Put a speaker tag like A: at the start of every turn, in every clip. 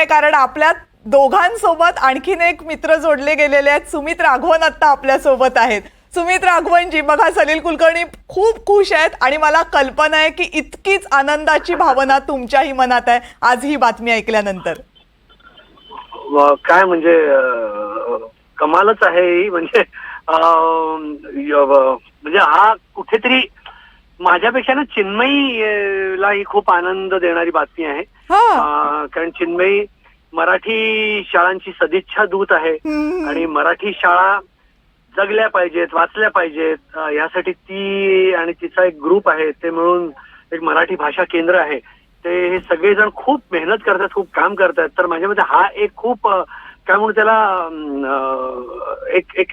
A: कारण आपल्या दोघांसोबत आणखीन एक मित्र जोडले गेलेले आहेत. सुमित राघवन आता आपल्या सोबत आहेत. सुमित राघवनजी, बघा सलील कुलकर्णी खूप खुश आहेत आणि मला कल्पना आहे की इतकीच आनंदाची भावना तुमच्याही मनात आहे आज ही बातमी ऐकल्यानंतर.
B: काय म्हणजे कमालच आहे ही. म्हणजे म्हणजे हा कुठेतरी माझ्यापेक्षा ना चिन्मयीला ही खूप आनंद देणारी बातमी आहे. कारण चिन्मयी मराठी शाळांची सदिच्छा दूत आहे आणि मराठी शाळा जगल्या पाहिजेत, वाचल्या पाहिजेत, यासाठी ती आणि तिचा एक ग्रुप आहे, ते मिळून एक मराठी भाषा केंद्र आहे. ते हे सगळेजण खूप मेहनत करतात, खूप काम करतात. तर माझ्या मते हा एक खूप काय म्हणू त्याला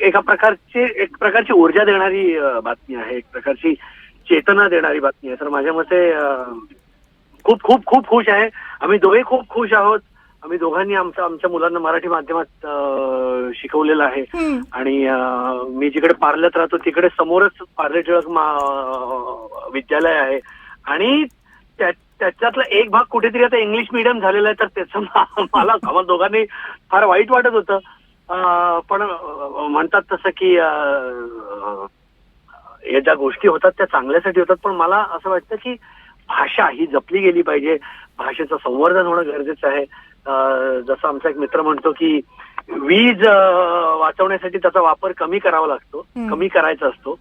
B: एका प्रकारची ऊर्जा देणारी बातमी आहे, एक प्रकारची चेतना देणारी बातमी आहे. तर माझ्या मते खूप खूप खूप खुश आहे. आम्ही दोघे खूप खुश आहोत. आम्ही दोघांनी आमच्या मुलांना मराठी माध्यमात शिकवलेलं आहे आणि मी जिकडे पार्ल्यात राहतो तिकडे समोरच पार्ले टिळक विद्यालय आहे आणि त्याच्यातला एक भाग कुठेतरी आता इंग्लिश मीडियम झालेला आहे. तर त्याचं मला दोघांनी फार वाईट वाटत होतं. पण म्हणतात तसं की या ज्या गोष्टी होतात त्या चांगल्यासाठी होतात. पण मला असं वाटतं की भाषा ही जपली गेली पाहिजे, भाषेचं संवर्धन होणं गरजेचं आहे. जसं आमचा एक मित्र म्हणतो की वीज वाचवण्यासाठी त्याचा वापर कमी करावा लागतो, कमी करायचा असतो.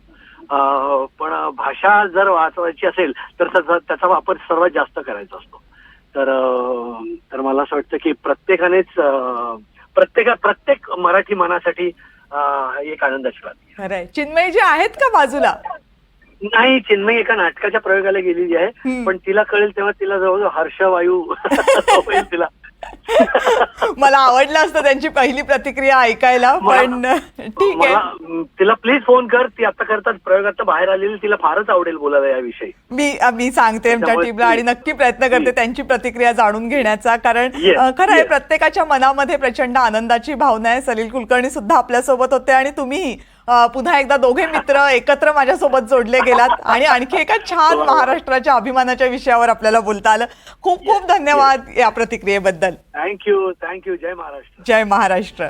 B: भाषा जर वाचवायची असेल तर त्याचा वापर सर्वात जास्त करायचा असतो. तर मला असं वाटतं की प्रत्येकानेच प्रत्येक मराठी मनासाठी एक आनंदाची बातमी.
A: खरंय. चिन्मयी जी आहेत का बाजूला?
B: नाही, चिन्मयी एका नाटकाच्या प्रयोगाला गेलेली आहे, पण तिला कळेल तेव्हा तिला जवळजवळ हर्षवायू होईल तिला.
A: मला आवडलं असतं त्यांची पहिली प्रतिक्रिया ऐकायला, पण ठीक आहे.
B: तिला प्लीज फोन कर. ती आता करतात प्रयोगात बाहेर आलेली, तिला फारच आवडेल बोलायला याविषयी.
A: मी सांगते आमच्या टीमला आणि नक्की प्रयत्न करते त्यांची प्रतिक्रिया जाणून घेण्याचा. कारण खरं आहे, प्रत्येकाच्या मनामध्ये प्रचंड आनंदाची भावना आहे. सलील कुलकर्णी सुद्धा आपल्यासोबत होते आणि तुम्ही पुन्हा एकदा दोघे मित्र एकत्र माझ्यासोबत जोडले गेलात आणि आणखी एका छान महाराष्ट्राच्या अभिमानाच्या विषयावर आपल्याला बोलता आलं. खूप खूप धन्यवाद या प्रतिक्रियेबद्दल.
B: थँक्यू. जय महाराष्ट्र.
A: जय महाराष्ट्र.